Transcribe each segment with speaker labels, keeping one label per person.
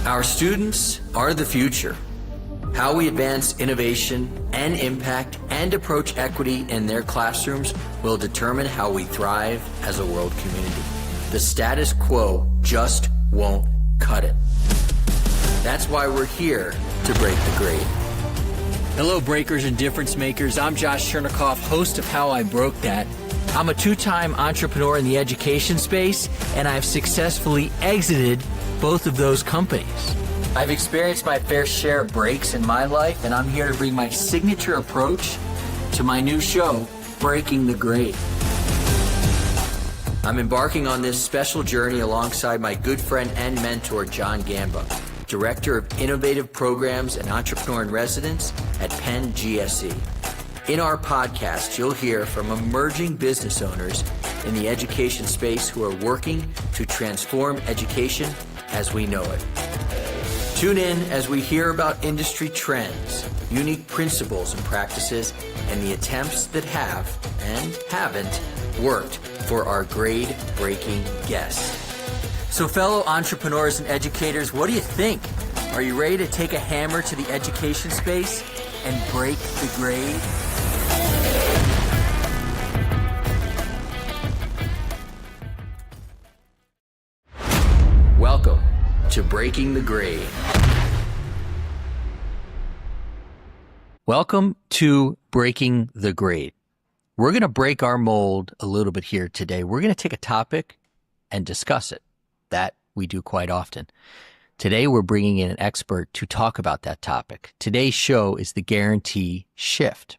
Speaker 1: Our students are the future. How we advance innovation and impact and approach equity in their classrooms will determine how we thrive as a world community. The status quo just won't cut it. That's why we're here to break the grade. Hello, breakers and difference makers. I'm Josh Chernikoff, host of How I Broke That. I'm a two-time entrepreneur in the education space, and I've successfully exited both of those companies. I've experienced my fair share of breaks in my life, and I'm here to bring my signature approach to my new show, Breaking the Grade. I'm embarking on this special journey alongside my good friend and mentor, John Gamba, Director of Innovative Programs and Entrepreneur in Residence at Penn GSE. In our podcast, you'll hear from emerging business owners in the education space who are working to transform education as we know it. Tune in as we hear about industry trends, unique principles and practices, and the attempts that have and haven't worked for our grade-breaking guests. So fellow entrepreneurs and educators, what do you think? Are you ready to take a hammer to the education space and break the grade? Welcome to Breaking the Grade. Welcome to Breaking the Grade. We're going to break our mold a little bit here today. We're going to take a topic and discuss it. That we do quite often. Today, we're bringing in an expert to talk about that topic. Today's show is the Guarantee Shift,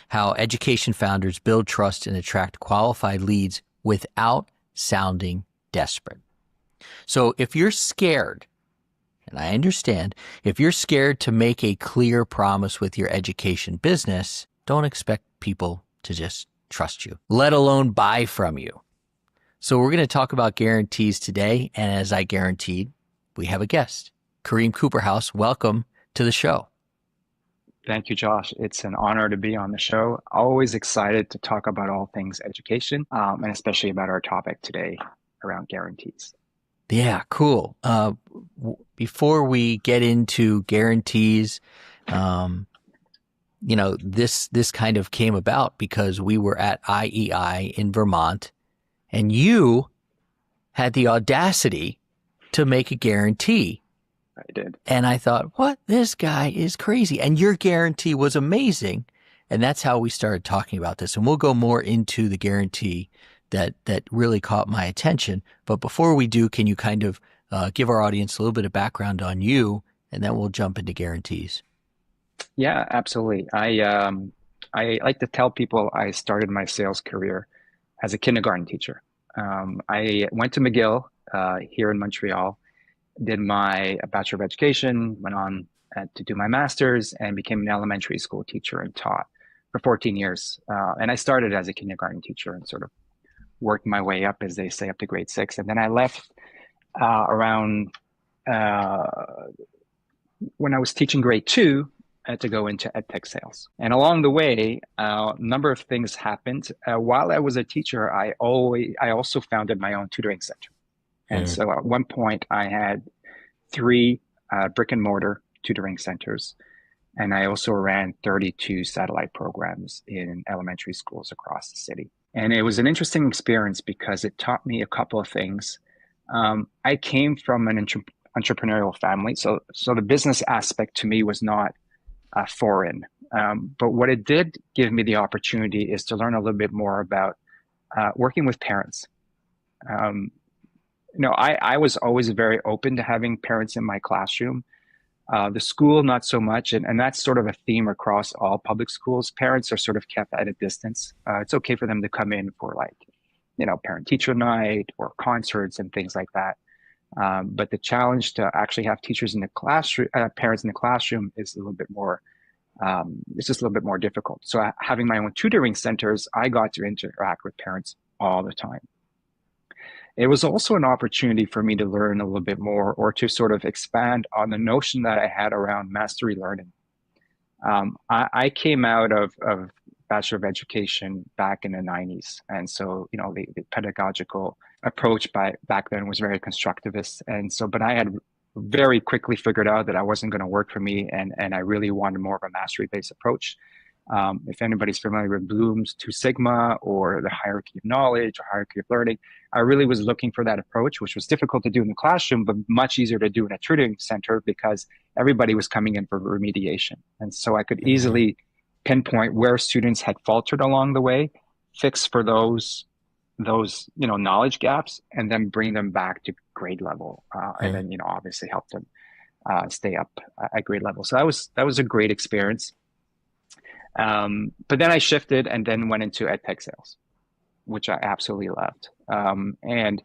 Speaker 1: how education founders build trust and attract qualified leads without sounding desperate. So if you're scared, and I understand, if you're scared to make a clear promise with your education business, don't expect people to just trust you, let alone buy from you. So we're going to talk about guarantees today, and as I guaranteed, we have a guest, Karim Kuperhause. Welcome to the show.
Speaker 2: Thank you, Josh. It's an honor to be on the show. Always excited to talk about all things education, and especially about our topic today around guarantees.
Speaker 1: Yeah, cool. Before we get into guarantees, this kind of came about because we were at IEI in Vermont, and you had the audacity to make a guarantee.
Speaker 2: I did.
Speaker 1: And I thought, what? This guy is crazy. And your guarantee was amazing. And that's how we started talking about this. And we'll go more into the guarantee that really caught my attention. But before we do, can you kind of give our audience a little bit of background on you, and then we'll jump into guarantees?
Speaker 2: Yeah, absolutely. I like to tell people I started my sales career as a kindergarten teacher. I went to McGill here in Montreal, did my Bachelor of Education, went on to do my master's, and became an elementary school teacher and taught for 14 years. And I started as a kindergarten teacher and sort of worked my way up, as they say, up to grade 6. And then I left around when I was teaching grade 2 to go into EdTech sales. And along the way, a number of things happened. While I was a teacher, I also founded my own tutoring center. And so at one point, I had 3 brick and mortar tutoring centers. And I also ran 32 satellite programs in elementary schools across the city. And it was an interesting experience because it taught me a couple of things. I came from an entrepreneurial family, so the business aspect to me was not foreign. But what it did give me the opportunity is to learn a little bit more about working with parents. I was always very open to having parents in my classroom. The school, not so much. And that's sort of a theme across all public schools. Parents are sort of kept at a distance. It's okay for them to come in for parent-teacher night or concerts and things like that. But the challenge to actually have teachers in the classroom, parents in the classroom is a little bit more, it's just a little bit more difficult. So having my own tutoring centers, I got to interact with parents all the time. It was also an opportunity for me to learn a little bit more, or to sort of expand on the notion that I had around mastery learning. I came out of Bachelor of Education back in the 90s. And so, the pedagogical approach back then was very constructivist. And so, but I had very quickly figured out that I wasn't going to work for me, and I really wanted more of a mastery-based approach. If anybody's familiar with Bloom's Two Sigma or the hierarchy of knowledge or hierarchy of learning, I really was looking for that approach, which was difficult to do in the classroom, but much easier to do in a tutoring center because everybody was coming in for remediation. And so I could easily pinpoint where students had faltered along the way, fix for those knowledge gaps, and then bring them back to grade level, and then obviously help them stay up at grade level. So that was a great experience. But then I shifted and then went into edtech sales, which I absolutely loved. And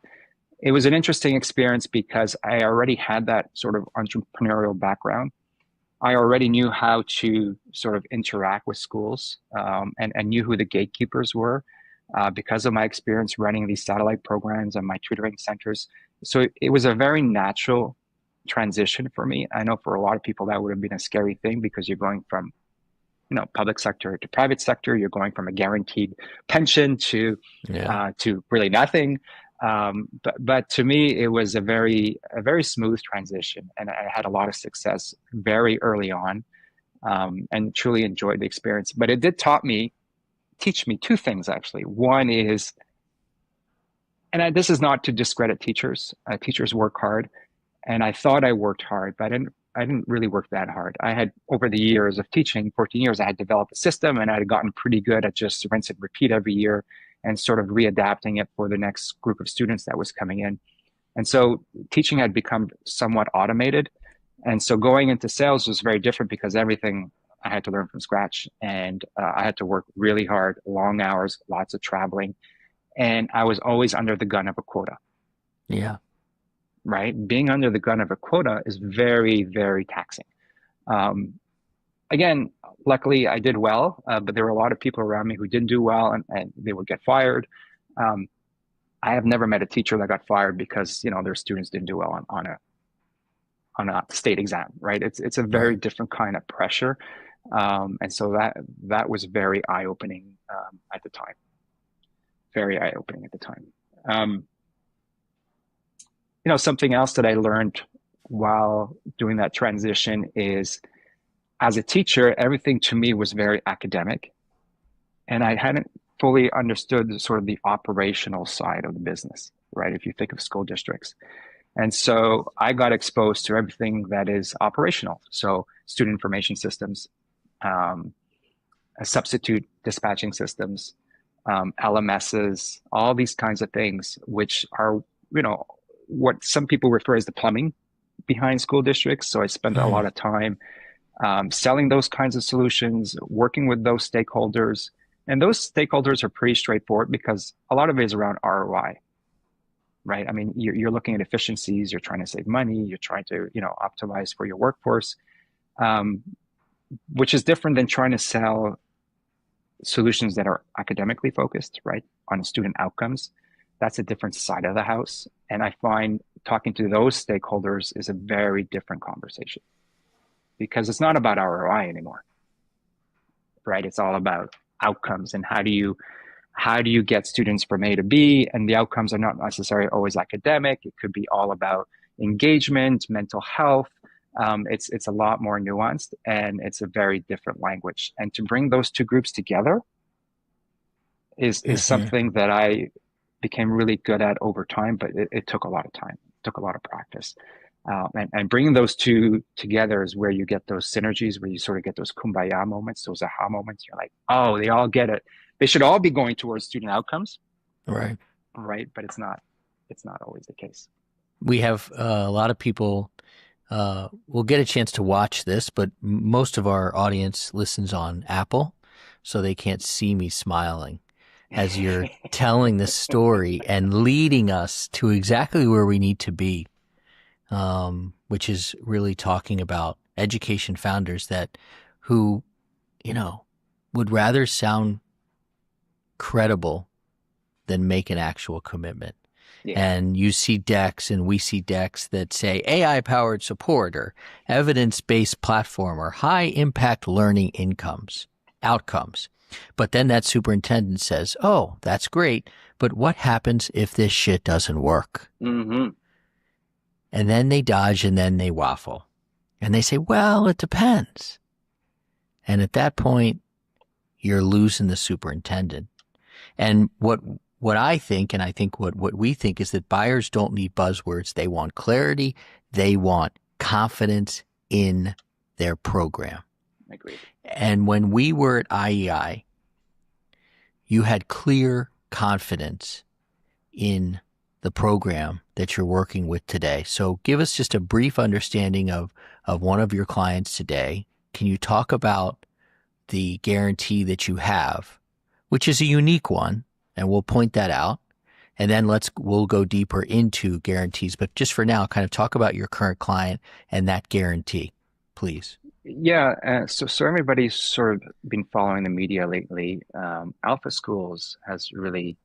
Speaker 2: it was an interesting experience because I already had that sort of entrepreneurial background. I already knew how to sort of interact with schools, and knew who the gatekeepers were, because of my experience running these satellite programs and my tutoring centers. So it was a very natural transition for me. I know for a lot of people that would have been a scary thing because you're going from public sector to private sector. You're going from a guaranteed pension to really nothing. But to me, it was a very smooth transition, and I had a lot of success very early on, and truly enjoyed the experience. But it did teach me two things, actually. One is, and this is not to discredit teachers. Teachers work hard, and I thought I worked hard, but I didn't really work that hard. I had, over the years of teaching, 14 years, I had developed a system, and I had gotten pretty good at just rinse and repeat every year and sort of readapting it for the next group of students that was coming in. And so teaching had become somewhat automated. And so going into sales was very different because everything I had to learn from scratch, and I had to work really hard, long hours, lots of traveling, and I was always under the gun of a quota.
Speaker 1: Yeah.
Speaker 2: Right? Being under the gun of a quota is very, very taxing. Again, luckily I did well, but there were a lot of people around me who didn't do well, and they would get fired. I have never met a teacher that got fired because their students didn't do well on a state exam, right? It's a very different kind of pressure, and so that was very eye-opening at the time. Very eye-opening at the time. Something else that I learned while doing that transition is, as a teacher, everything to me was very academic, and I hadn't fully understood sort of the operational side of the business, right? If you think of school districts. And so I got exposed to everything that is operational. So student information systems, substitute dispatching systems, LMSs, all these kinds of things, which are, what some people refer as the plumbing behind school districts. So I spent a lot of time selling those kinds of solutions, working with those stakeholders. And those stakeholders are pretty straightforward because a lot of it is around ROI, right? I mean, you're looking at efficiencies, you're trying to save money, you're trying to, optimize for your workforce, which is different than trying to sell solutions that are academically focused, right, on student outcomes. That's a different side of the house. And I find talking to those stakeholders is a very different conversation because it's not about ROI anymore, right? It's all about outcomes and how do you get students from A to B, and the outcomes are not necessarily always academic. It could be all about engagement, mental health. It's a lot more nuanced, and it's a very different language. And to bring those two groups together is something that I became really good at over time, but it took a lot of time, it took a lot of practice. And bringing those two together is where you get those synergies, where you sort of get those kumbaya moments, those aha moments. You're like, oh, they all get it. They should all be going towards student outcomes.
Speaker 1: Right.
Speaker 2: Right. But it's not always the case.
Speaker 1: We have a lot of people will get a chance to watch this, but most of our audience listens on Apple, so they can't see me smiling as you're telling the story and leading us to exactly where we need to be, which is really talking about education founders who would rather sound credible than make an actual commitment. Yeah. And you see decks and we see decks that say AI-powered support or evidence-based platform or high-impact learning outcomes. But then that superintendent says, oh, that's great, but what happens if this shit doesn't work? Mm-hmm. And then they dodge and then they waffle. And they say, well, it depends. And at that point, you're losing the superintendent. And what I think, and I think what we think, is that buyers don't need buzzwords. They want clarity. They want confidence in their program.
Speaker 2: Agreed.
Speaker 1: And when we were at IEI, you had clear confidence in the program that you're working with today. So give us just a brief understanding of one of your clients today. Can you talk about the guarantee that you have, which is a unique one, and we'll point that out. And then we'll go deeper into guarantees. But just for now, kind of talk about your current client and that guarantee, please.
Speaker 2: Yeah, so everybody's sort of been following the media lately. Alpha Schools has really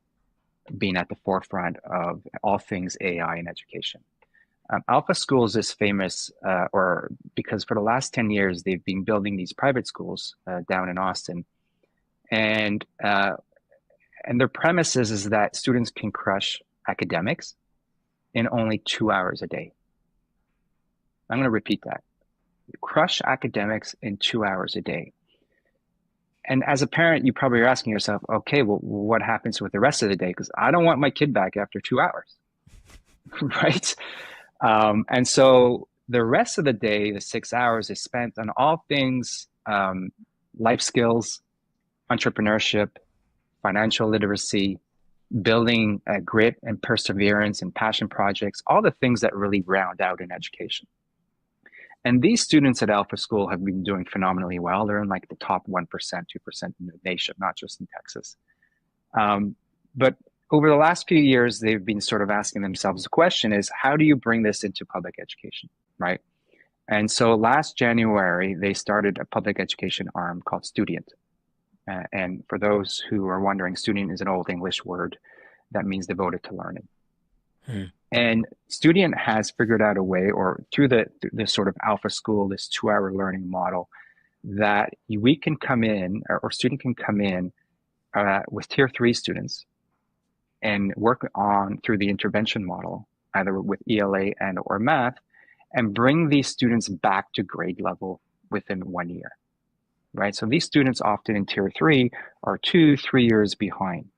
Speaker 2: been at the forefront of all things AI in education. Alpha Schools is famous, or because for the last 10 years, they've been building these private schools down in Austin. And their premise is that students can crush academics in only 2 hours a day. I'm going to repeat that. Crush academics in 2 hours a day. And as a parent, you probably are asking yourself, okay, well, what happens with the rest of the day? Because I don't want my kid back after 2 hours, right? And so the rest of the day, the 6 hours, is spent on all things life skills, entrepreneurship, financial literacy, building grit and perseverance and passion projects, all the things that really round out an education. And these students at Alpha School have been doing phenomenally well. They're in like the top 1%, 2% in the nation, not just in Texas. But over the last few years, they've been sort of asking themselves the question is, how do you bring this into public education, right? And so last January, they started a public education arm called Student. And for those who are wondering, student is an old English word that means devoted to learning. And Student has figured out a way, or through the sort of Alpha School, this 2-hour learning model, that we can come in, or student can come in with tier 3 students and work on through the intervention model, either with ELA and or math, and bring these students back to grade level within 1 year, right? So these students often in tier 3 are 2-3 years behind.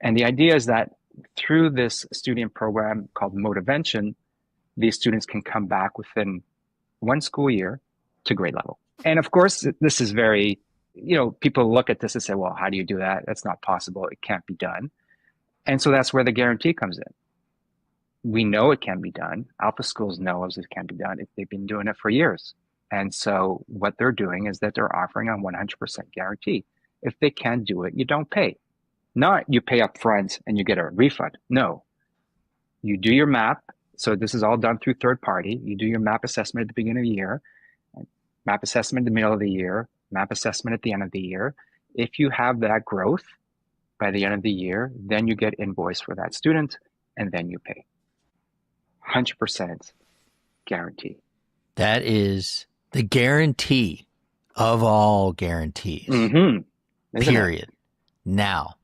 Speaker 2: And the idea is that through this student program called Motivention, these students can come back within 1 school year to grade level. And of course, this is very, people look at this and say, well, how do you do that? That's not possible. It can't be done. And so that's where the guarantee comes in. We know it can be done. Alpha Schools knows it can be done. They've been doing it for years. And so what they're doing is that they're offering a 100% guarantee. If they can't do it, you don't pay. Not you pay up front and you get a refund. No, you do your map. So this is all done through third party. You do your map assessment at the beginning of the year, map assessment in the middle of the year, map assessment at the end of the year. If you have that growth by the end of the year, then you get invoiced for that student and then you pay. 100% guarantee.
Speaker 1: That is the guarantee of all guarantees. Period. Now,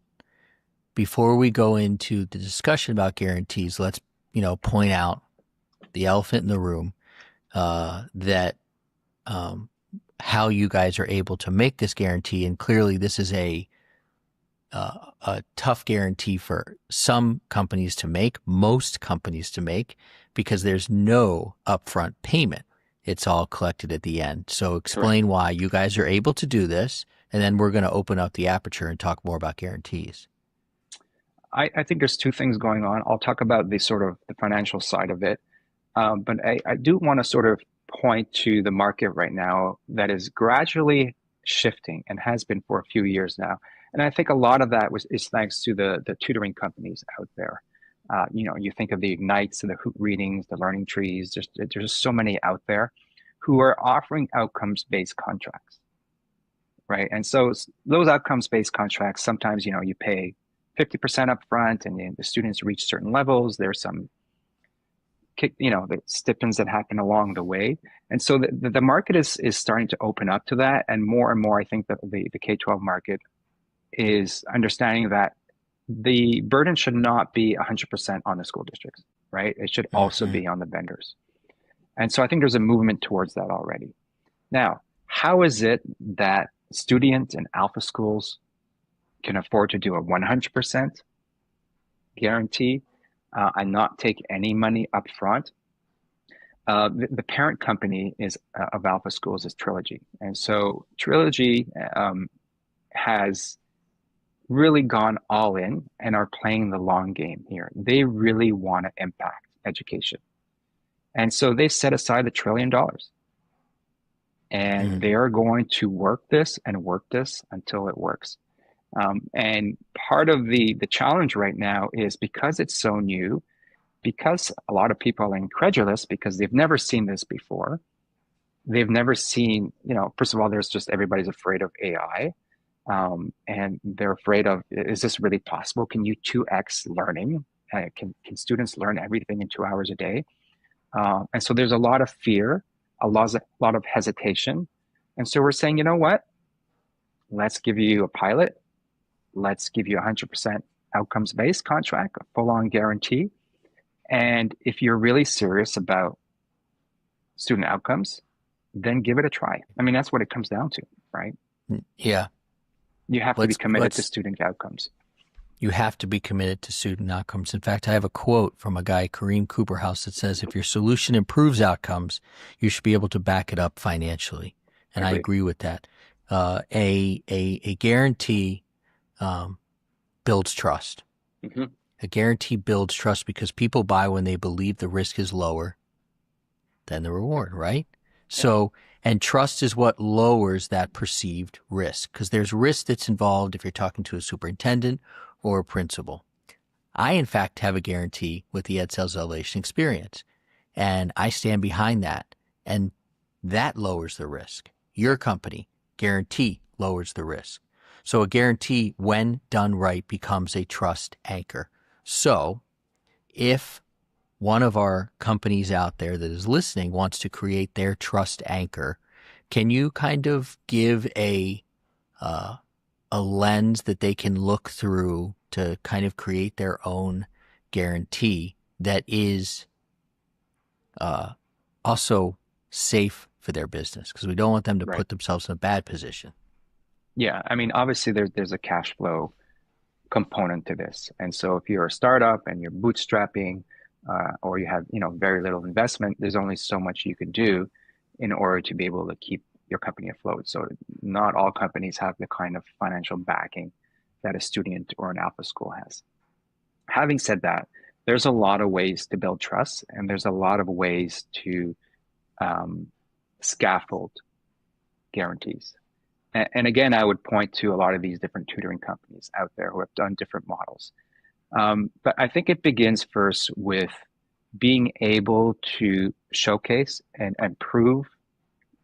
Speaker 1: before we go into the discussion about guarantees, let's point out the elephant in the room, that how you guys are able to make this guarantee. And clearly, this is a tough guarantee for some companies to make, most companies to make, because there's no upfront payment. It's all collected at the end. So explain why you guys are able to do this, and then we're going to open up the aperture and talk more about guarantees.
Speaker 2: I think there's 2 things going on. I'll talk about the sort of the financial side of it. But I do want to sort of point to the market right now that is gradually shifting and has been for a few years now. And I think a lot of that is thanks to the tutoring companies out there. You think of the Ignites and the Hoot Readings, the Learning Trees. There's so many out there who are offering outcomes-based contracts, right? And so those outcomes-based contracts, sometimes you pay 50% up front, and the students reach certain levels. There's some the stipends that happen along the way. And so the market is starting to open up to that. And more, I think that the K-12 market is understanding that the burden should not be 100% on the school districts. right? It should also
Speaker 1: Hmm.
Speaker 2: be on the vendors. And so I think there's a movement towards that already. Now, how is it that student and alpha schools can afford to do a 100% guarantee and not take any money up front? The parent company is of Alpha Schools is Trilogy, and so Trilogy has really gone all in and are playing the long game here. They really want to impact education, and so they set aside $1 trillion, and
Speaker 1: Hmm.
Speaker 2: they are going to work this until it works. And part of the challenge right now is because it's so new, because a lot of people are incredulous because they've never seen this before. They've never seen, first of all, there's just everybody's afraid of AI. And they're afraid of, is this really possible? Can you 2x learning? Can students learn everything in 2 hours a day? And so there's a lot of fear, lot of hesitation. And so we're saying, you know what? Let's give you a pilot. Let's give you 100% outcomes-based contract, a full-on guarantee. And if you're really serious about student outcomes, then give it a try. I mean, that's what it comes down to, right?
Speaker 1: Yeah.
Speaker 2: You have to be
Speaker 1: Let's
Speaker 2: committed to
Speaker 1: let's
Speaker 2: student outcomes.
Speaker 1: You have to be committed to student outcomes. In fact, I have a quote from a guy, Karim Kuperhause, that says, if your solution improves outcomes, you should be able to back it up financially. And I
Speaker 2: Agreed.
Speaker 1: agree with that. A guarantee builds trust.
Speaker 2: Hmm.
Speaker 1: A guarantee builds trust because people buy when they believe the risk is lower than the reward, right?
Speaker 2: Yeah.
Speaker 1: So, and trust is what lowers that perceived risk because there's risk that's involved if you're talking to a superintendent or a principal. I, in fact, have a guarantee with the HierSales Elevation Experience, and I stand behind that, and that lowers the risk. Your company guarantee lowers the risk. So a guarantee, when done right, becomes a trust anchor. So if one of our companies out there that is listening wants to create their trust anchor, can you kind of give uh, a lens that they can look through to kind of create their own guarantee that is uh, also safe for their business? Because we don't want them to
Speaker 2: Right.
Speaker 1: put themselves in a bad position.
Speaker 2: Yeah. I mean, obviously there's a cash flow component to this. And so if you're a startup and you're bootstrapping, or you have, very little investment, there's only so much you can do in order to be able to keep your company afloat. So not all companies have the kind of financial backing that a student or an alpha school has. Having said that, there's a lot of ways to build trust, and there's a lot of ways to um, scaffold guarantees. And again, I would point to a lot of these different tutoring companies out there who have done different models. But I think it begins first with being able to showcase and prove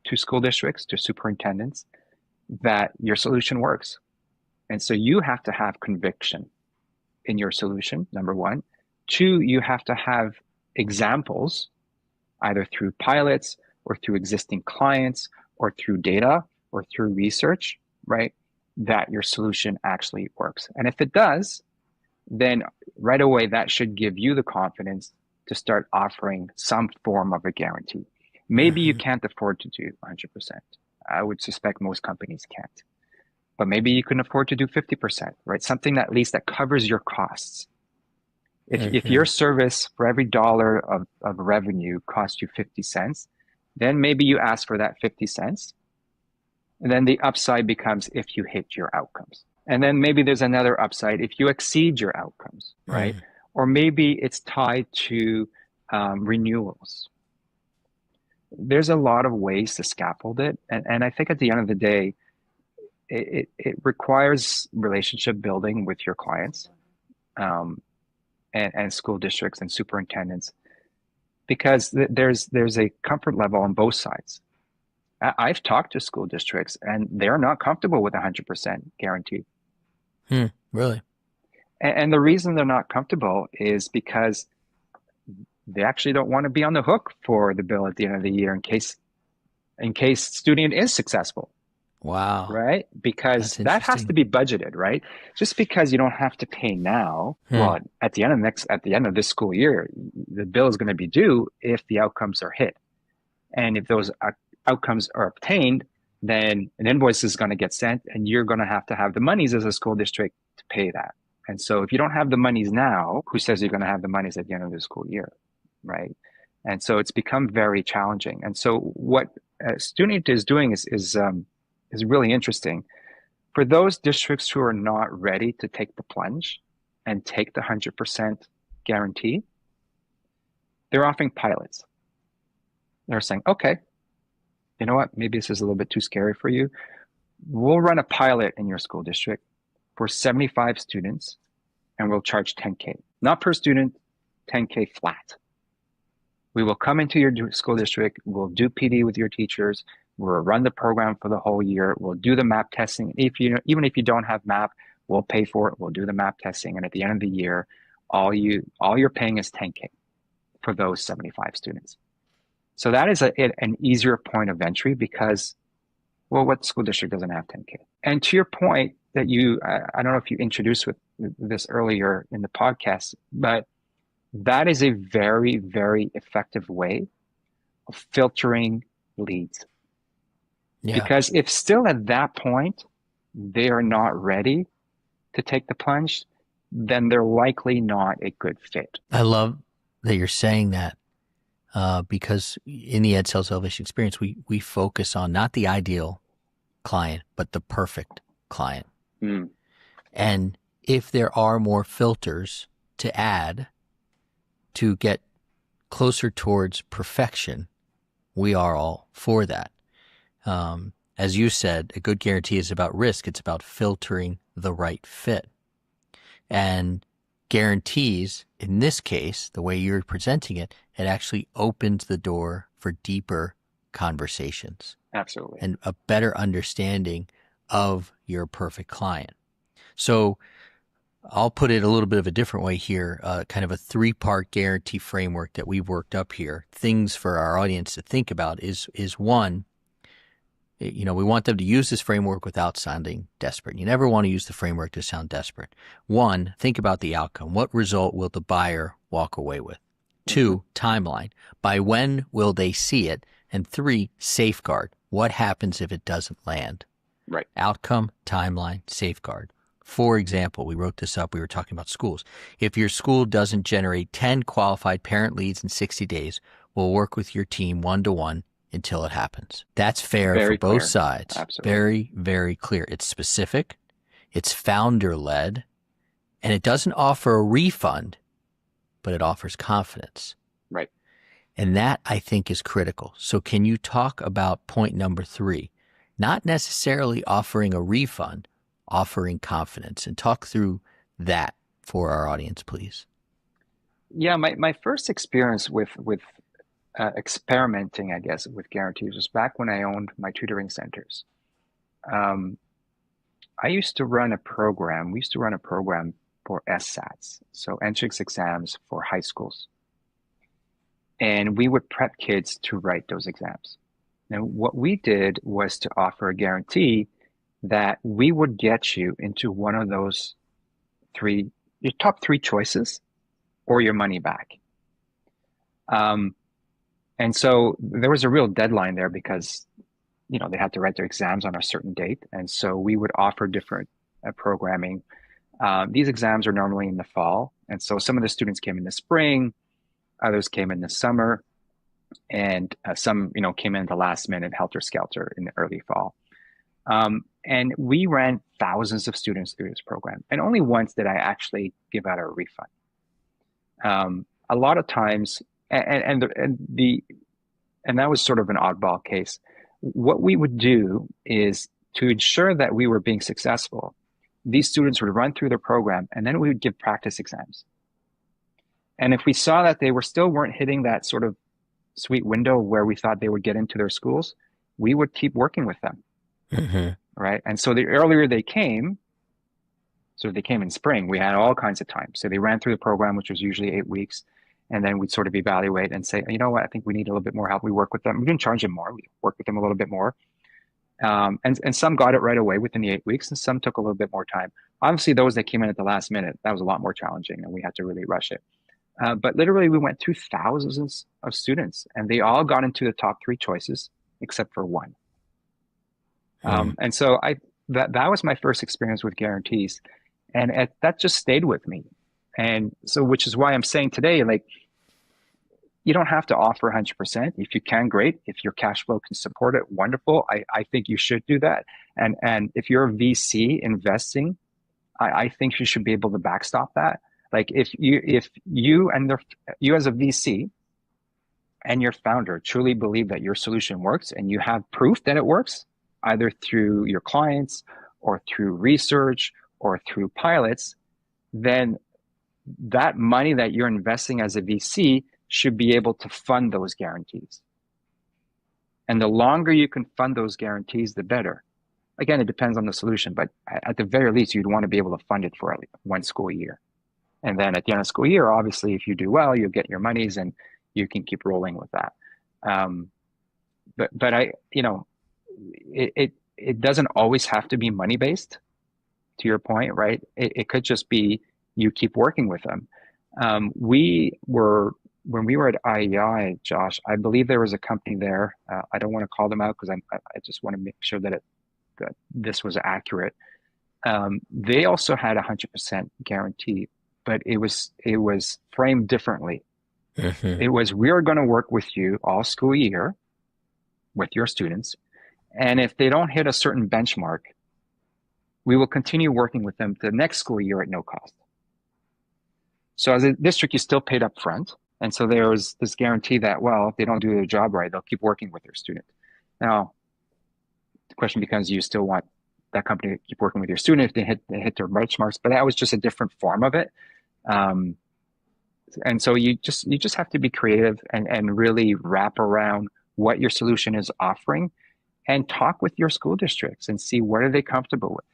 Speaker 2: to school districts, to superintendents, that your solution works. And so you have to have conviction in your solution, number one. Two, you have to have examples, either through pilots or through existing clients or through data or through research, right? That your solution actually works. And if it does, then right away that should give you the confidence to start offering some form of a guarantee. Maybe you
Speaker 1: Mm-hmm.
Speaker 2: can't afford to do 100%. I would suspect most companies can't. But maybe you can afford to do 50%, right? Something at least that covers your costs. If
Speaker 1: Mm-hmm.
Speaker 2: your service for every dollar of revenue costs you 50 cents, then maybe you ask for that 50 cents. And then the upside becomes if you hit your outcomes. And then maybe there's another upside if you exceed your outcomes, right? Or maybe it's tied to renewals. There's a lot of ways to scaffold it. And I think at the end of the day, it requires relationship building with your clients, um, and school districts and superintendents, because there's a comfort level on both sides. I've talked to school districts and they're not comfortable with 100% guarantee.
Speaker 1: Hmm. Really?
Speaker 2: And the reason they're not comfortable is because they actually don't want to be on the hook for the bill at the end of the year in case student is successful.
Speaker 1: Wow.
Speaker 2: right? Because
Speaker 1: That's
Speaker 2: that has to
Speaker 1: interesting.
Speaker 2: be budgeted, right? Just because you don't have to pay now,
Speaker 1: Hmm.
Speaker 2: well, at the end of this school year, the bill is going to be due if the outcomes are hit. And if those outcomes are obtained, then an invoice is going to get sent and you're going to have the monies as a school district to pay that. And so if you don't have the monies now, who says you're going to have the monies at the end of the school year, right? And so it's become very challenging. And so what Student is doing is really interesting. For those districts who are not ready to take the plunge and take the 100% guarantee, they're offering pilots. They're saying, okay, you know what? Maybe this is a little bit too scary for you. We'll run a pilot in your school district for 75 students and we'll charge 10K, not per student, 10K flat. We will come into your school district. We'll do PD with your teachers. We'll run the program for the whole year. We'll do the map testing. Even if you don't have map, we'll pay for it. We'll do the map testing. And at the end of the year, all you're paying is 10K for those 75 students. So that is an easier point of entry because, well, what school district doesn't have 10K? And to your point that I don't know if you introduced with this earlier in the podcast, but that is a very, very effective way of filtering leads.
Speaker 1: Yeah.
Speaker 2: Because if still at that point they are not ready to take the plunge, then they're likely not a good fit.
Speaker 1: I love that you're saying that because in the Ed Sales Elevation Experience, we focus on not the ideal client, but the perfect client.
Speaker 2: Mm.
Speaker 1: And if there are more filters to add to get closer towards perfection, we are all for that. As you said, a good guarantee is about risk. It's about filtering the right fit. And guarantees, in this case, the way you're presenting it, it actually opens the door for deeper conversations.
Speaker 2: Absolutely.
Speaker 1: And a better understanding of your perfect client. So I'll put it a little bit of a different way here, kind of a 3-part guarantee framework that we've worked up here. Things for our audience to think about is one, we want them to use this framework without sounding desperate. You never want to use the framework to sound desperate. 1, think about the outcome. What result will the buyer walk away with? 2, timeline. By when will they see it? And 3, safeguard. What happens if it doesn't land?
Speaker 2: Right.
Speaker 1: Outcome, timeline, safeguard. For example, we wrote this up. We were talking about schools. If your school doesn't generate 10 qualified parent leads in 60 days, we'll work with your team one-to-one until it happens. That's fair
Speaker 2: Very
Speaker 1: for both
Speaker 2: clear.
Speaker 1: sides.
Speaker 2: Absolutely.
Speaker 1: Very, very clear. It's specific. It's founder-led. And it doesn't offer a refund, but it offers confidence.
Speaker 2: Right.
Speaker 1: And that, I think, is critical. So can you talk about point number 3? Not necessarily offering a refund, offering confidence, and talk through that for our audience, please.
Speaker 2: Yeah, my first experience with experimenting, I guess, with guarantees was back when I owned my tutoring centers. I used to run a program. We used to run a program for SSATs, so entrance exams for high schools. And we would prep kids to write those exams. Now, what we did was to offer a guarantee that we would get you into one of those your top 3 choices, or your money back. And so there was a real deadline there because, they had to write their exams on a certain date. And so we would offer different programming. These exams are normally in the fall. And so some of the students came in the spring, others came in the summer, and some, came in the last minute, helter-skelter in the early fall. And we ran thousands of students through this program. And only once did I actually give out a refund. A lot of times, and that was sort of an oddball case. What we would do is to ensure that we were being successful, these students would run through the program and then we would give practice exams. And if we saw that they weren't hitting that sort of sweet window where we thought they would get into their schools, we would keep working with them.
Speaker 1: Mm-hmm.
Speaker 2: Right. And so the earlier they came, so they came in spring, we had all kinds of time. So they ran through the program, which was usually 8 weeks. And then we'd sort of evaluate and say, you know what, I think we need a little bit more help. We work with them. We didn't charge them more. We work with them a little bit more. And some got it right away within the 8 weeks, and some took a little bit more time. Obviously, those that came in at the last minute, that was a lot more challenging, and we had to really rush it. But literally, we went through thousands of students, and they all got into the top three choices except for one.
Speaker 1: Mm.
Speaker 2: And so that was my first experience with guarantees, and that just stayed with me. And so, which is why I'm saying today, like, you don't have to offer 100%. If you can, great. If your cash flow can support it, wonderful. I think you should do that. And if you're a VC investing, I think you should be able to backstop that. Like you as a VC and your founder truly believe that your solution works and you have proof that it works, either through your clients or through research or through pilots, then that money that you're investing as a VC should be able to fund those guarantees. And the longer you can fund those guarantees, the better. Again, it depends on the solution, but at the very least, you'd want to be able to fund it for one school year. And then at the end of the school year, obviously, if you do well, you'll get your monies and you can keep rolling with that. But it doesn't always have to be money based, to your point, right? It could just be you keep working with them. When we were at IEI, Josh, I believe there was a company there. I don't want to call them out because I just want to make sure that this was accurate. They also had 100% guarantee, but it was framed differently.
Speaker 1: Mm-hmm.
Speaker 2: It was, we are going to work with you all school year with your students, and if they don't hit a certain benchmark, we will continue working with them the next school year at no cost. So as a district, you still paid up front. And so there was this guarantee that, well, if they don't do their job right, they'll keep working with their student. Now, the question becomes, you still want that company to keep working with your student if they hit their benchmarks, but that was just a different form of it. And so you just have to be creative and really wrap around what your solution is offering and talk with your school districts and see what are they comfortable with.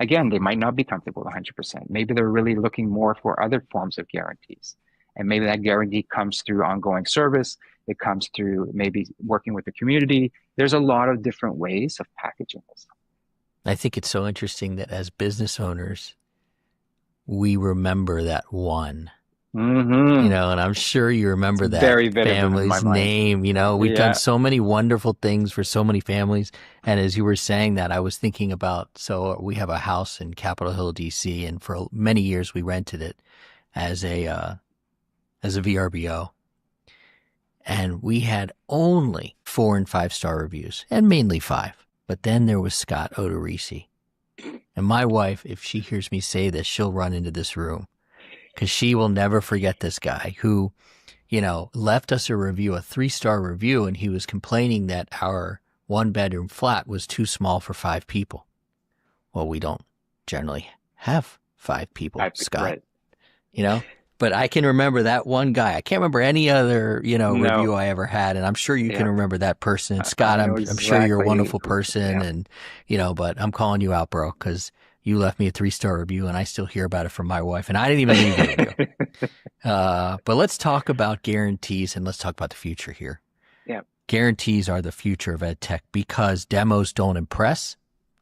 Speaker 2: Again, they might not be comfortable with 100%. Maybe they're really looking more for other forms of guarantees. And maybe that guarantee comes through ongoing service. It comes through maybe working with the community. There's a lot of different ways of packaging this.
Speaker 1: I think it's so interesting that as business owners, we remember that one.
Speaker 2: Mm-hmm.
Speaker 1: And I'm sure you remember
Speaker 2: It's
Speaker 1: that
Speaker 2: very vivid in my
Speaker 1: family's
Speaker 2: mind.
Speaker 1: name. We've done so many wonderful things for so many families. And as you were saying that, I was thinking about, so we have a house in Capitol Hill, DC, and for many years we rented it as a VRBO. And we had only 4 and 5 star reviews, and mainly 5. But then there was Scott Odorizzi. And my wife, if she hears me say this, she'll run into this room because she will never forget this guy who, left us a review, a 3-star review, and he was complaining that our 1-bedroom flat was too small for 5 people. Well, we don't generally have 5 people, Scott,
Speaker 2: right.
Speaker 1: But I can remember that one guy. I can't remember any other, review I ever had. And I'm sure you can remember that person. And Scott, I'm sure you're a wonderful person. And, but I'm calling you out, bro, because you left me a 3-star review and I still hear about it from my wife. And I didn't even leave a review. But let's talk about guarantees and let's talk about the future here.
Speaker 2: Yeah.
Speaker 1: Guarantees are the future of ed tech because demos don't impress.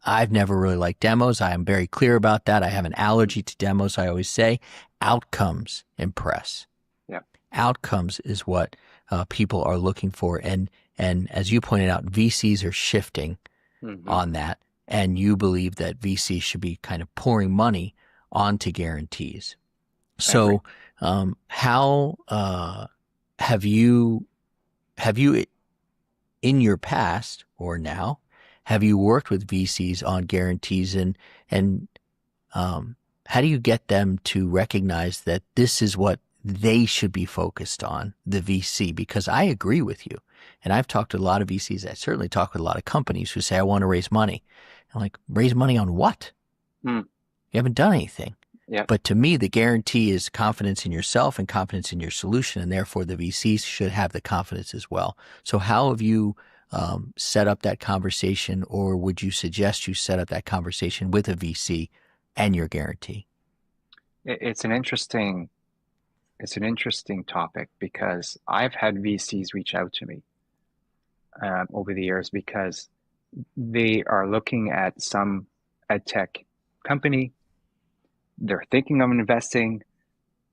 Speaker 1: I've never really liked demos. I am very clear about that. I have an allergy to demos. I always say outcomes impress.
Speaker 2: Yeah.
Speaker 1: Outcomes is what people are looking for. And as you pointed out, VCs are shifting on that. And you believe that VCs should be kind of pouring money onto guarantees. So how have you in your past or now, have you worked with VCs on guarantees and how do you get them to recognize that this is what they should be focused on, the VC? Because I agree with you. And I've talked to a lot of VCs. I certainly talk with a lot of companies who say, I want to raise money. I'm like, raise money on what? You haven't done anything.
Speaker 2: Yeah.
Speaker 1: But to me, the guarantee is confidence in yourself and confidence in your solution. And therefore, the VCs should have the confidence as well. So how have you set up that conversation, or would you suggest you set up that conversation with a VC and your guarantee?
Speaker 2: It's an interesting topic because I've had VCs reach out to me over the years because they are looking at some ed tech company, they're thinking of investing,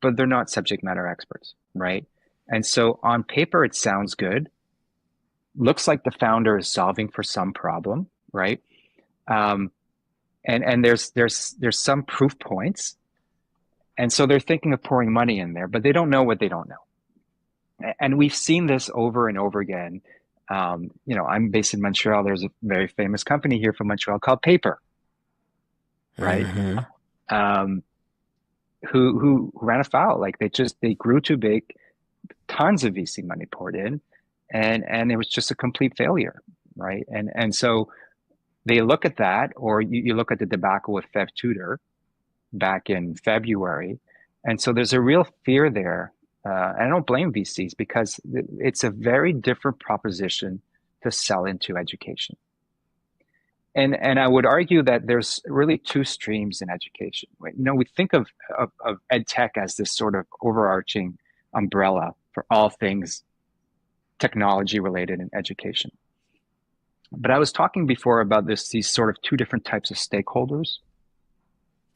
Speaker 2: but they're not subject matter experts, right? And so on paper, it sounds good. Looks like the founder is solving for some problem, right? Um, and there's some proof points, and so they're thinking of pouring money in there, but they don't know what they don't know. And we've seen this over and over again. I'm based in Montreal. There's a very famous company here from Montreal called Paper, right?
Speaker 1: Mm-hmm.
Speaker 2: Um, who ran afoul. Like they grew too big, tons of VC money poured in, and it was just a complete failure, right? And so they look at that, or you look at the debacle with Fev Tutor back in February, and so there's a real fear there. And I don't blame VCs because it's a very different proposition to sell into education. And I would argue that there's really two streams in education. We think of ed tech as this sort of overarching umbrella for all things technology related in education. But I was talking before about these sort of two different types of stakeholders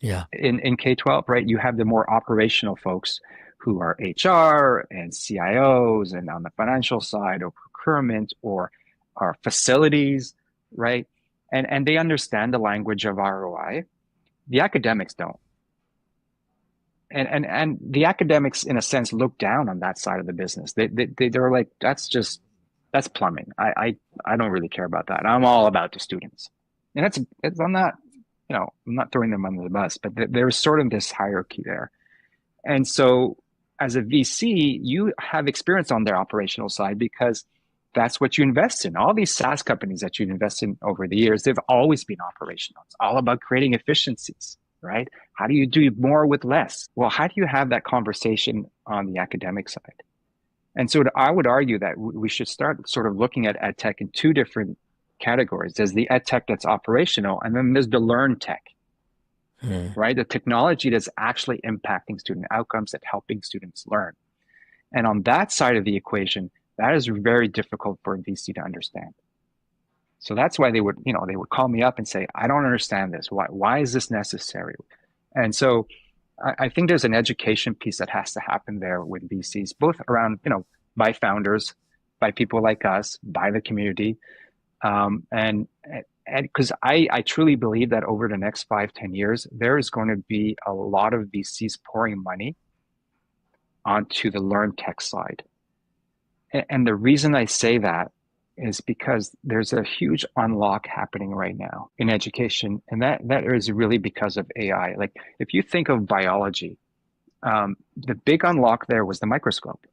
Speaker 1: Yeah.
Speaker 2: in K-12, right? You have the more operational folks who are HR and CIOs and on the financial side or procurement or our facilities, right? And they understand the language of ROI. The academics don't. And the academics, in a sense, look down on that side of the business. They're like, that's plumbing. I don't really care about that. I'm all about the students. And I'm not throwing them under the bus, but there's sort of this hierarchy there. And so as a VC, you have experience on their operational side because that's what you invest in. All these SaaS companies that you invest in over the years, they've always been operational. It's all about creating efficiencies, right? How do you do more with less? Well, how do you have that conversation on the academic side? And so I would argue that we should start sort of looking at ed tech in two different categories. There's the ed tech that's operational, and then there's the learn tech, right? The technology that's actually impacting student outcomes, that helping students learn. And on that side of the equation, that is very difficult for a VC to understand. So that's why they would call me up and say, I don't understand this. Why is this necessary? And so I think there's an education piece that has to happen there with VCs, both around, by founders, by people like us, by the community. And because I truly believe that over the next 5-10 years, there is going to be a lot of VCs pouring money onto the learn tech side. And the reason I say that is because there's a huge unlock happening right now in education. And that is really because of AI. Like if you think of biology, the big unlock there was the microscope,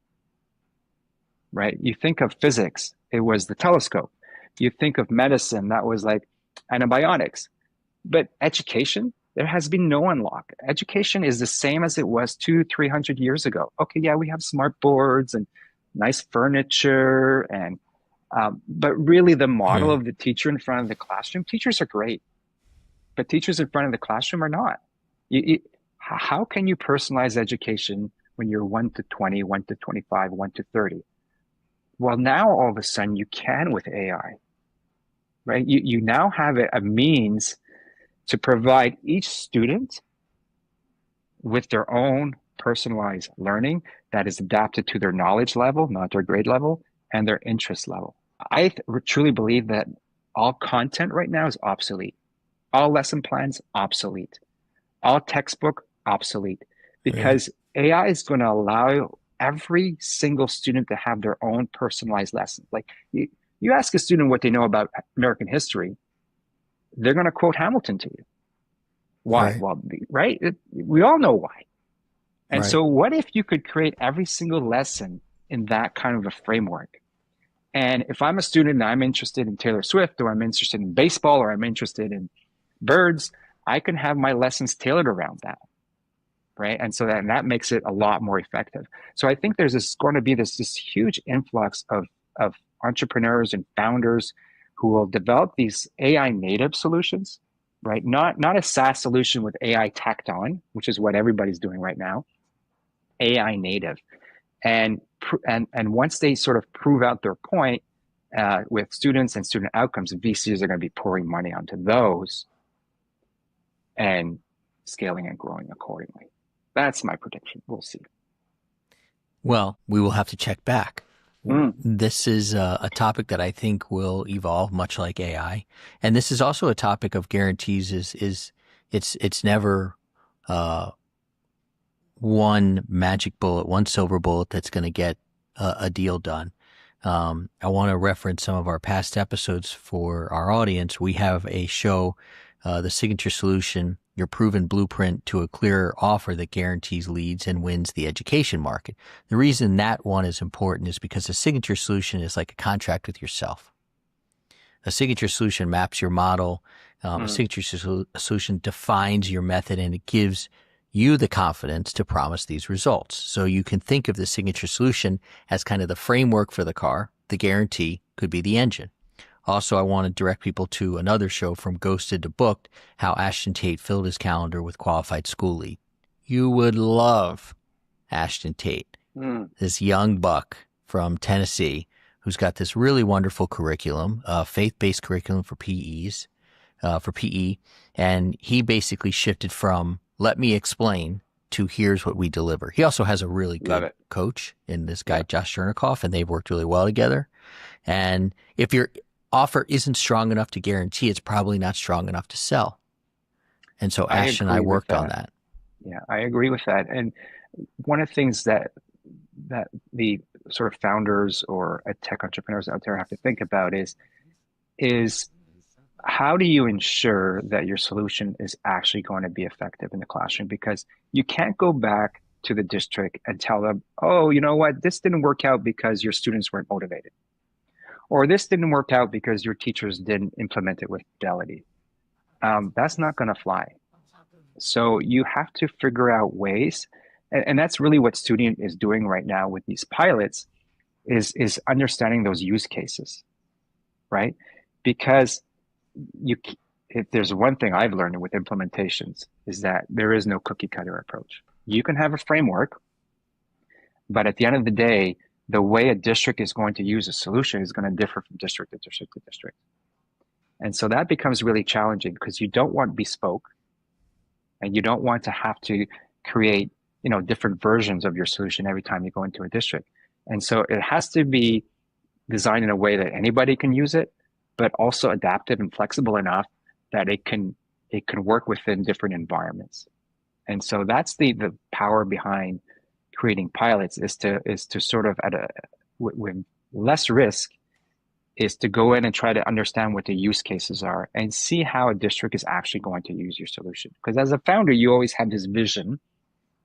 Speaker 2: right? You think of physics, it was the telescope. You think of medicine, that was like antibiotics. But education, there has been no unlock. Education is the same as it was 200-300 years ago. Okay, yeah, we have smart boards and nice furniture, and but really the model of the teacher in front of the classroom, teachers are great, but teachers in front of the classroom are not. How can you personalize education when you're 1 to 20, 1 to 25, 1 to 30? Well, now all of a sudden you can with AI, right? You now have a means to provide each student with their own personalized learning that is adapted to their knowledge level, not their grade level, and their interest level. I truly believe that all content right now is obsolete. All lesson plans, obsolete. All textbook, obsolete. Because AI is going to allow every single student to have their own personalized lesson. Like you ask a student what they know about American history, they're going to quote Hamilton to you. Why?
Speaker 1: Right.
Speaker 2: Well, right? We all know why. And
Speaker 1: Right.
Speaker 2: so what if you could create every single lesson in that kind of a framework? And if I'm a student and I'm interested in Taylor Swift, or I'm interested in baseball, or I'm interested in birds, I can have my lessons tailored around that, right? And so that makes it a lot more effective. So I think there's going to be this huge influx of entrepreneurs and founders who will develop these AI native solutions, right? Not a SaaS solution with AI tacked on, which is what everybody's doing right now. AI native. And once they sort of prove out their point with students and student outcomes, VCs are going to be pouring money onto those and scaling and growing accordingly. That's my prediction. We'll see.
Speaker 1: Well, we will have to check back.
Speaker 2: Mm.
Speaker 1: This is a topic that I think will evolve much like AI. And this is also a topic of guarantees it's never one magic bullet, one silver bullet that's going to get a deal done. I want to reference some of our past episodes for our audience. We have a show, The Signature Solution, your proven blueprint to a clear offer that guarantees leads and wins the education market. The reason that one is important is because a signature solution is like a contract with yourself. A signature solution maps your model. A signature solution defines your method, and it gives you the confidence to promise these results. So you can think of the signature solution as kind of the framework for the car. The guarantee could be the engine. Also, I want to direct people to another show, From Ghosted to Booked, how Ashton Tate filled his calendar with qualified school lead. You would love Ashton Tate, this young buck from Tennessee who's got this really wonderful curriculum, faith-based curriculum for PE. And he basically shifted from let me explain to here's what we deliver. He also has a really good coach in this guy, Josh Chernikoff, and they've worked really well together. And if your offer isn't strong enough to guarantee, it's probably not strong enough to sell. And so Ash and I worked on that.
Speaker 2: Yeah, I agree with that. And one of the things that the sort of founders or tech entrepreneurs out there have to think about is how do you ensure that your solution is actually going to be effective in the classroom? Because you can't go back to the district and tell them, oh, you know what, this didn't work out because your students weren't motivated. Or this didn't work out because your teachers didn't implement it with fidelity. That's not going to fly. So you have to figure out ways, and that's really what Student is doing right now with these pilots, is understanding those use cases, right? Because if there's one thing I've learned with implementations is that there is no cookie cutter approach. You can have a framework, but at the end of the day, the way a district is going to use a solution is going to differ from district to district to district. And so that becomes really challenging because you don't want bespoke and you don't want to have to create, different versions of your solution every time you go into a district. And so it has to be designed in a way that anybody can use it, but also adaptive and flexible enough that it can work within different environments. And so that's the power behind creating pilots is to sort of with less risk is to go in and try to understand what the use cases are and see how a district is actually going to use your solution. Because as a founder, you always have this vision,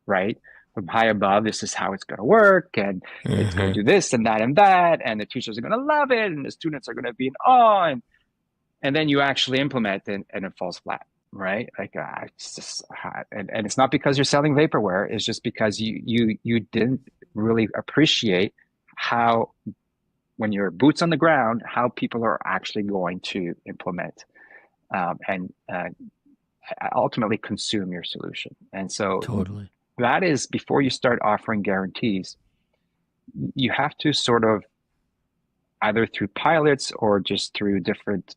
Speaker 2: right? From high above, this is how it's going to work, and it's going to do this and that, and the teachers are going to love it, and the students are going to be in awe, and then you actually implement it, and it falls flat, right? Like it's just, and it's not because you're selling vaporware; it's just because you didn't really appreciate how, when you're boots on the ground, how people are actually going to implement and ultimately consume your solution. And so
Speaker 1: Totally.
Speaker 2: That is, before you start offering guarantees, you have to sort of either through pilots or just through different,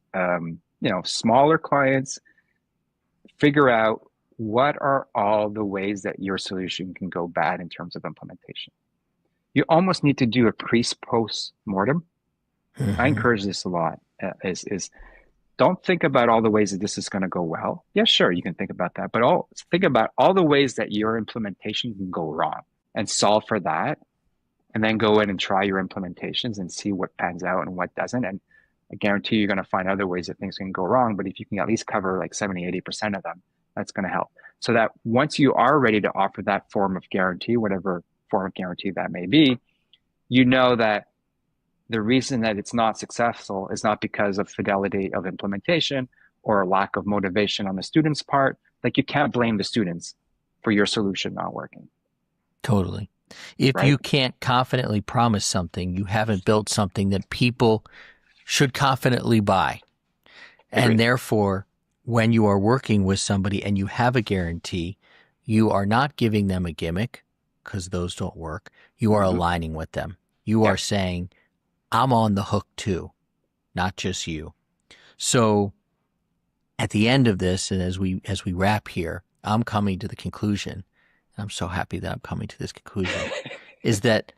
Speaker 2: smaller clients, figure out what are all the ways that your solution can go bad in terms of implementation. You almost need to do a pre-post mortem. I encourage this a lot. Is don't think about all the ways that this is going to go well. Yeah, sure, you can think about that, but think about all the ways that your implementation can go wrong and solve for that, and then go in and try your implementations and see what pans out and what doesn't. And I guarantee you're going to find other ways that things can go wrong, but if you can at least cover like 70-80% of them, that's going to help. So that once you are ready to offer that form of guarantee, whatever form of guarantee that may be, you know that the reason that it's not successful is not because of fidelity of implementation or a lack of motivation on the student's part. Like, you can't blame the students for your solution not working.
Speaker 1: Totally. If you can't confidently promise something, you haven't built something that people should confidently buy. And therefore, when you are working with somebody and you have a guarantee, you are not giving them a gimmick, because those don't work. You are aligning with them. You are saying, I'm on the hook too. not just you. So at the end of this, and as we wrap here, I'm coming to the conclusion, and I'm so happy that I'm coming to this conclusion, is that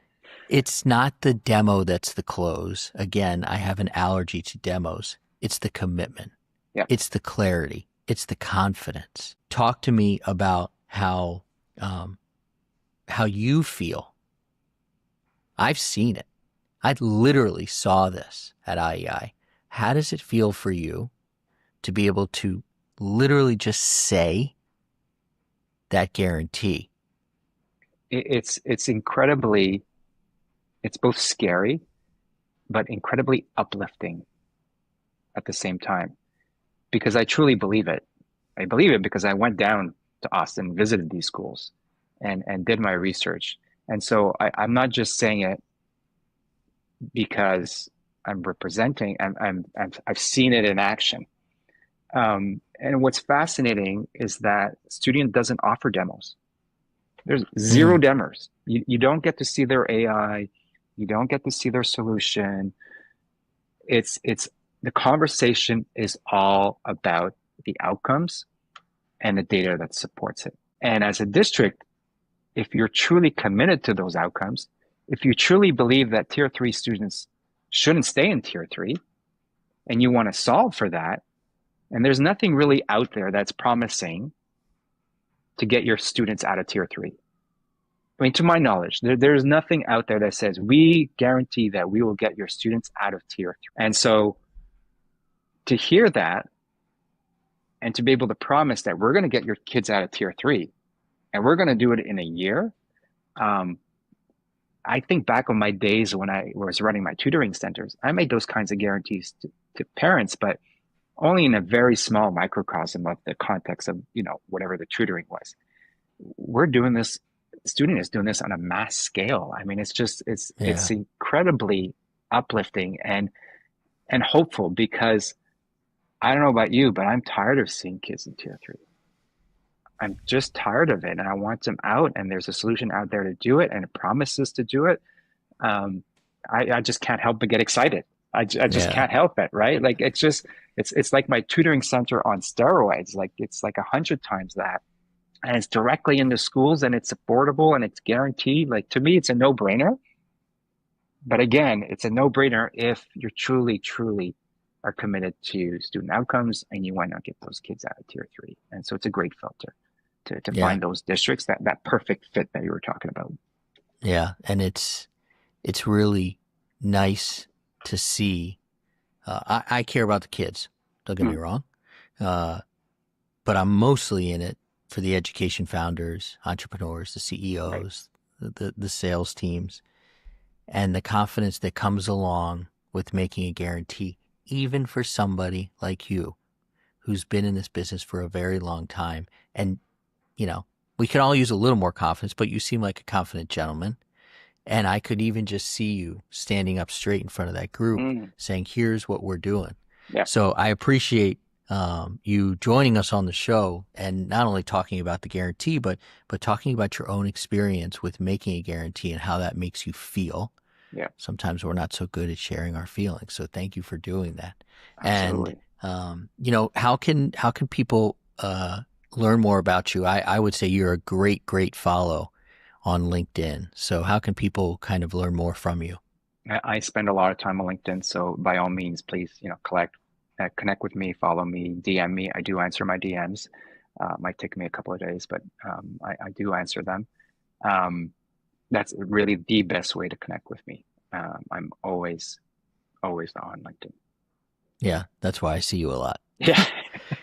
Speaker 1: it's not the demo that's the close. Again, I have an allergy to demos. It's the commitment.
Speaker 2: Yeah.
Speaker 1: It's the clarity. It's the confidence. Talk to me about how you feel. I've seen it. I literally saw this at IEI. How does it feel for you to be able to literally just say that guarantee?
Speaker 2: It's incredibly, it's both scary, but incredibly uplifting at the same time, because I truly believe it. I believe it because I went down to Austin, visited these schools, and did my research. And so I'm not just saying it because I'm representing. I've seen it in action. And what's fascinating is that student doesn't offer demos. There's zero demos. You don't get to see their AI. You don't get to see their solution. It's the conversation is all about the outcomes and the data that supports it. And as a district, if you're truly committed to those outcomes, if you truly believe that tier 3 students shouldn't stay in tier 3, and you want to solve for that, and there's nothing really out there that's promising to get your students out of tier 3. I mean, to my knowledge, there's nothing out there that says we guarantee that we will get your students out of tier 3. And so to hear that and to be able to promise that we're going to get your kids out of tier 3 and we're going to do it in a year, I think back on my days when I was running my tutoring centers, I made those kinds of guarantees to parents, but only in a very small microcosm of the context of, whatever the tutoring was. We're doing this, the student is doing this on a mass scale. I mean, it's incredibly uplifting and hopeful, because I don't know about you, but I'm tired of seeing kids in tier 3. I'm just tired of it, and I want them out, and there's a solution out there to do it, and it promises to do it. I just can't help but get excited. I just can't help it, right? Like it's like my tutoring center on steroids. Like it's like 100 times that, and it's directly into schools, and it's affordable, and it's guaranteed. Like, to me, it's a no-brainer. But again, it's a no-brainer if you're truly are committed to student outcomes, and you want to get those kids out of tier 3. And so it's a great filter to find those districts, that perfect fit that you were talking about.
Speaker 1: Yeah, and it's really nice to see. I care about the kids, don't get me wrong, but I'm mostly in it for the education founders, entrepreneurs, the CEOs, the sales teams, and the confidence that comes along with making a guarantee, even for somebody like you who's been in this business for a very long time. And, we could all use a little more confidence, but you seem like a confident gentleman. And I could even just see you standing up straight in front of that group saying, here's what we're doing.
Speaker 2: Yeah.
Speaker 1: So I appreciate you joining us on the show, and not only talking about the guarantee, but talking about your own experience with making a guarantee and how that makes you feel.
Speaker 2: Yeah.
Speaker 1: Sometimes we're not so good at sharing our feelings. So thank you for doing that.
Speaker 2: Absolutely.
Speaker 1: And, how can people learn more about you? I would say you're a great follow on LinkedIn. So how can people kind of learn more from you?
Speaker 2: I spend a lot of time on LinkedIn. So by all means, please, connect with me, follow me, DM me. I do answer my DMs. Might take me a couple of days, but I do answer them. That's really the best way to connect with me. I'm always on LinkedIn.
Speaker 1: Yeah, that's why I see you a lot.
Speaker 2: Yeah.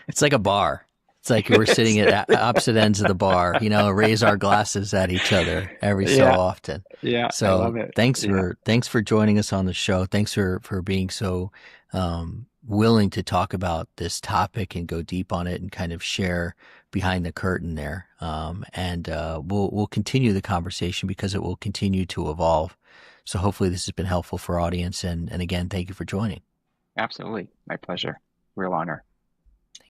Speaker 1: It's like a bar. It's like we're sitting at opposite ends of the bar, raise our glasses at each other every so often.
Speaker 2: Yeah.
Speaker 1: So
Speaker 2: I love it.
Speaker 1: thanks for joining us on the show. Thanks for being so willing to talk about this topic and go deep on it and kind of share behind the curtain there. And we'll continue the conversation because it will continue to evolve. So hopefully this has been helpful for our audience. And again, thank you for joining.
Speaker 2: Absolutely. My pleasure. Real honor.